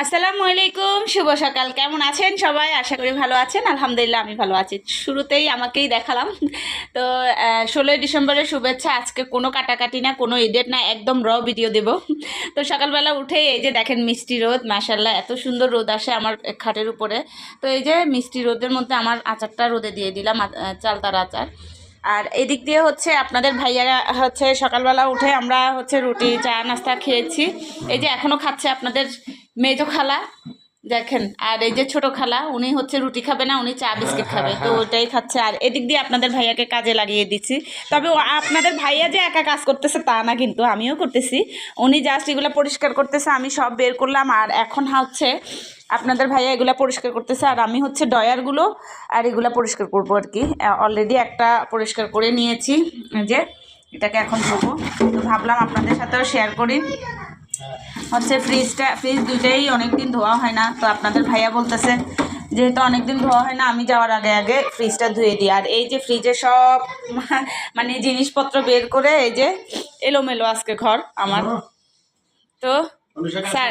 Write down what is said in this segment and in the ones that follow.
আসসালামু আলাইকুম, শুভ সকাল। কেমন আছেন সবাই? আশা করি ভালো আছেন। আলহামদুলিল্লাহ আমি ভালো আছি। শুরুতেই আমাকেই দেখালাম। তো 16ই ডিসেম্বরের শুভেচ্ছা। আজকে কোনো কাটাকাটি না, কোনো এডিট না, একদম র ভিডিও দেব। তো সকালবেলা উঠেই এই যে দেখেন মিষ্টি রোদ, মাশাল্লাহ এত সুন্দর রোদ আসে আমার খাটের উপরে। তো এই যে মিষ্টি রোদের মধ্যে আমার আচারটা রোদে দিয়ে দিলাম, চালতার আচার। আর এদিক দিয়ে হচ্ছে আপনাদের ভাইয়ারা হচ্ছে সকালবেলা উঠে আমরা হচ্ছে রুটি চা নাস্তা খেয়েছি। এই যে এখনও খাচ্ছে আপনাদের মেজো খালা, দেখেন। আর এই যে ছোট খালা, উনি হচ্ছে রুটি খাবে না, উনি চা বিস্কিট খাবে, তো ওটাই খাচ্ছে। আর এদিক দিয়ে আপনাদের ভাইয়াকে কাজে লাগিয়ে দিচ্ছি। তবে আপনাদের ভাইয়া যে একা কাজ করতেছে তা না, কিন্তু আমিও করতেছি। উনি জাস্ট এগুলো পরিষ্কার করতেছে, আমি সব বের করলাম। আর এখন হচ্ছে আপনাদের ভাইয়া এগুলা পরিষ্কার করতেছে, আর আমি হচ্ছে ডয়ারগুলো আর এগুলা পরিষ্কার করবো আর কি। অলরেডি একটা পরিষ্কার করে নিয়েছি, যে এটাকে এখন ধোবো। তো ভাবলাম আপনাদের সাথেও শেয়ার করি। হচ্ছে ফ্রিজ দুইটাই অনেকদিন ধোয়া হয় না, তো আপনাদের ভাইয়া বলতেছে যেহেতু অনেকদিন ধোয়া হয় না, আমি যাওয়ার আগে আগে ফ্রিজটা ধুয়ে দিই। আর এই যে ফ্রিজে সব মানে জিনিসপত্র বের করে এই যে এলোমেলো আজকে ঘর আমার। তো স্যার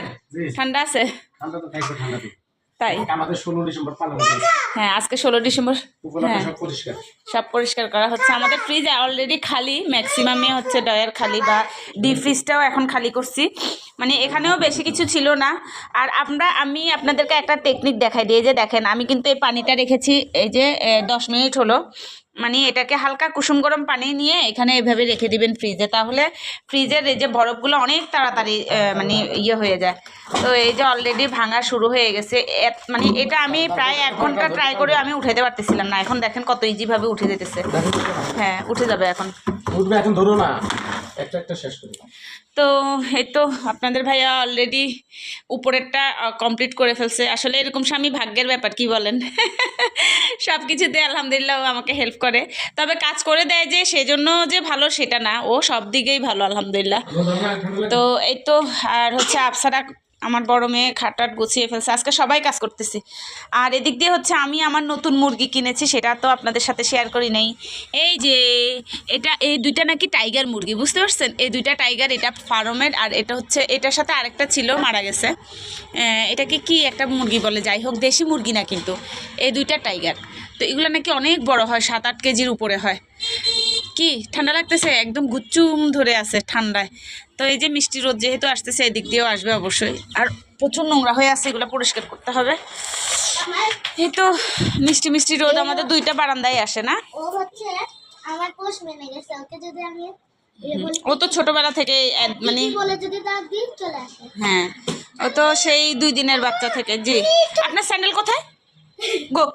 ঠান্ডা আছে? তাই আমাদের 16 ডিসেম্বর পালন হচ্ছে। হ্যাঁ, আজকে 16 ডিসেম্বর। হ্যাঁ, সব পরিষ্কার করা হচ্ছে। আমাদের ফ্রিজ অলরেডি খালি, ম্যাক্সিমামে হচ্ছে ডয়ার খালি, বা ডিপ ফ্রিজটাও এখন খালি করছি। মানে এখানেও বেশি কিছু ছিল না। আর আমি আপনাদেরকে একটা টেকনিক দেখাই দিই। যে দেখেন, আমি কিন্তু এই পানিটা রেখেছি এই যে 10 মিনিট হলো। মানে এটাকে হালকা কুসুম গরম পানি নিয়ে এখানে এভাবে রেখে দিবেন ফ্রিজে, তাহলে ফ্রিজের এই যে বরফগুলো অনেক তাড়াতাড়ি মানে ইয়ে হয়ে যায়। তো এই যে অলরেডি ভাঙা শুরু হয়ে গেছে। মানে এটা আমি প্রায় 1 ঘন্টা ট্রাই করে আমি উঠাতে পারতেছিলাম না। এখন দেখেন কত ইজিভাবে উঠে যেতেছে। হ্যাঁ, উঠে যাবে এখন। উঠবে এখন, ধরো না, একটা একটা শেষ করি। তো এই তো আপনাদের ভাইয়া অলরেডি উপরেরটা কমপ্লিট করে ফেলছে। আসলে এরকম স্বামী ভাগ্যের ব্যাপার, কি বলেন? সব কিছুতে আলহামদুলিল্লাহ ও আমাকে হেল্প করে। তবে কাজ করে দেয় যে সেজন্য যে ভালো সেটা না, ও সব দিকেই ভালো আলহামদুলিল্লাহ। তো এই তো। আর হচ্ছে আফসারা আমার বড় মেয়ে খাটাট গুছিয়ে ফেলছে, আজকে সবাই কাজ করতেছি। আর এদিক দিয়ে হচ্ছে আমি আমার নতুন মুরগি কিনেছি, সেটা তো আপনাদের সাথে শেয়ার করি নাই। এই যে এই দুইটা নাকি টাইগার মুরগি, বুঝতে পারছেন? এই দুইটা টাইগার, এটা ফার্মের। আর এটা হচ্ছে এটার সাথে আরেকটা ছিল, মারা গেছে। এটাকে কি একটা মুরগি বলে, যাই হোক দেশি মুরগি না কিন্তু। এই দুইটা টাইগার, তো এগুলো নাকি অনেক বড় হয়, 7-8 কেজির উপরে হয়। কি ঠান্ডা লাগতেছে, একদম গুচ্চুম ধরে আছে ঠান্ডায়। তো এই যে মিষ্টি রোদ যেহেতু আসতেছে, এদিক দিয়েও আসবে অবশ্যই। আর প্রচুর নোংরা হয়ে আছে, এগুলো পরিষ্কার করতে হবে। এই তো মিষ্টি মিষ্টি রোদ আমাদের দুইটা বারান্দায় আসে না। ও তো ছোটবেলা থেকে মানে হ্যাঁ, ও তো সেই 2 দিনের বাচ্চা থেকে। জি, আপনার স্যান্ডেল কোথায়? গো,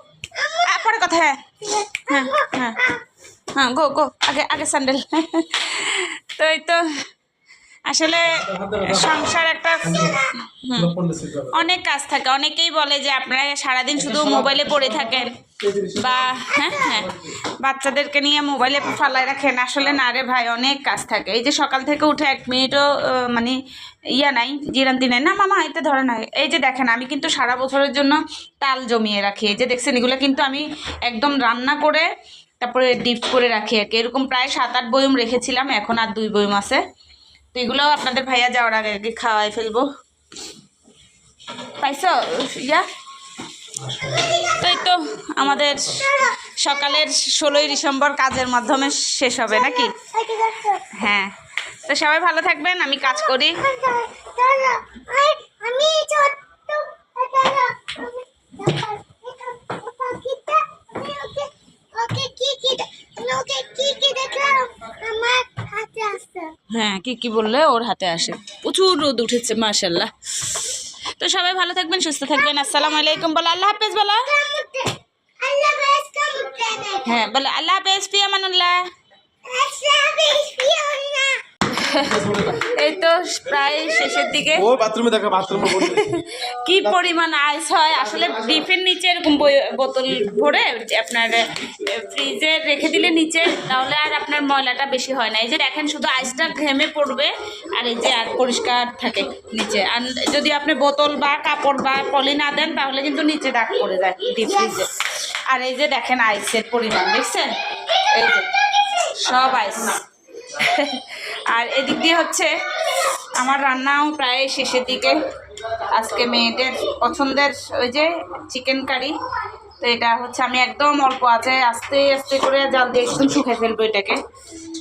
পরে কথা। হ্যাঁ হ্যাঁ হ্যাঁ হ্যাঁ, গো গো, আগে আগে স্যান্ডেল। তো এই তো আসলে সংসার একটা অনেক কাজ থাকে। অনেকেই বলে যে আপনারা সারাদিন শুধু মোবাইলে পড়ে থাকেন, বা হ্যাঁ হ্যাঁ বাচ্চাদেরকে নিয়ে মোবাইলে ফালায় রাখেন। আসলে না রে ভাই, অনেক কাজ থাকে। এই যে সকাল থেকে উঠে 1 মিনিটও মানে নাই, জিরান্তি নেই না। মামা এতে ধরে না। এই যে দেখেন, আমি কিন্তু সারা বছরের জন্য তাল জমিয়ে রাখি। এই যে দেখছেন, এগুলো কিন্তু আমি একদম রান্না করে তারপরে ডিপ করে রাখি আর কি। এরকম প্রায় 7-8 বয়ম রেখেছিলাম, এখন আর 2 বয়ম আছে। তো এগুলোও আপনাদের ভাইয়া যাওয়ার আগে আগে খাওয়াই ফেলবো। পাইছো ইয়া? তো এই তো আমাদের সকালের 16ই ডিসেম্বর কাজের মাধ্যমে শেষ হবে নাকি? হ্যাঁ, তো সবাই ভালো থাকবেন, আমি কাজ করি। হ্যাঁ, কি কি বললে? ওর হাতে আসে। প্রচুর রোদ উঠেছে মাশাল্লাহ। তো সবাই ভালো থাকবেন, সুস্থ থাকবেন। আসসালামু আলাইকুম বলো, আল্লাহ হাফেজ বলো। হ্যাঁ বলো, আল্লাহ হাফেজ, ফি আমানুল্লাহ। এই তো প্রায় শেষের দিকে। ও বাথরুমে দেখো, বাথরুমে কি পরিমাণ আইস হয় আসলে। ডিপের নিচে এরকম বোতল ভরে আপনার ফ্রিজে রেখে দিলে নিচে, তাহলে আর আপনার ময়লাটা বেশি হয় না। এই যে দেখেন, শুধু আইসটা ঘেমে পড়বে, আর এই যে আর পরিষ্কার থাকে নিচে। আর যদি আপনি বোতল বা কাপড় বা পলি না দেন, তাহলে কিন্তু নিচে দাগ পড়ে যায় ডিপ ফ্রিজে। আর এই যে দেখেন আইসের পরিমাণ, দেখছেন? এই যে সব আইস। আর এদিক দিয়ে হচ্ছে আমার রান্নাও প্রায় শেষের দিকে। আজকে মেয়েদের পছন্দের ওই যে চিকেন কারি। তো এটা হচ্ছে আমি একদম অল্প আছে আস্তে আস্তে করে জাল দিয়ে একদম শুকিয়ে ফেলবো এটাকে।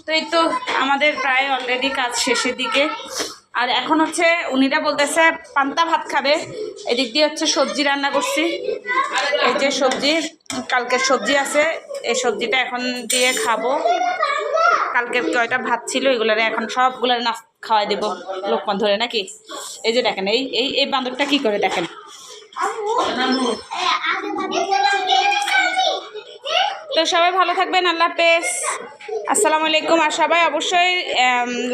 তো এই তো আমাদের প্রায় অলরেডি কাজ শেষের দিকে। আর এখন হচ্ছে উনিরা বলতেছে পান্তা ভাত খাবে, এদিক দিয়ে হচ্ছে সবজি রান্না করছি। এই যে সবজি, কালকের সবজি আছে, এই সবজিটা এখন দিয়ে খাবো। কালকের কয়টা ভাত ছিল এগুলারে এখন সবগুলার না খাওয়াই দেবো লোকমান ধরে নাকি। এই যে দেখেন এই এই এই বান্দরটা কি করে দেখেন। তো সবাই ভালো থাকবেন, আল্লাহ হাফেজ, আসসালামু আলাইকুম। আর সবাই অবশ্যই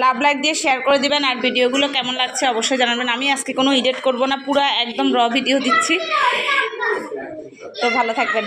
লাভ লাইক দিয়ে শেয়ার করে দিবেন। আর ভিডিওগুলো কেমন লাগছে অবশ্যই জানাবেন। আমি আজকে কোনো এডিট করব না, পুরো একদম র ভিডিও দিচ্ছি। তো ভালো থাকবেন।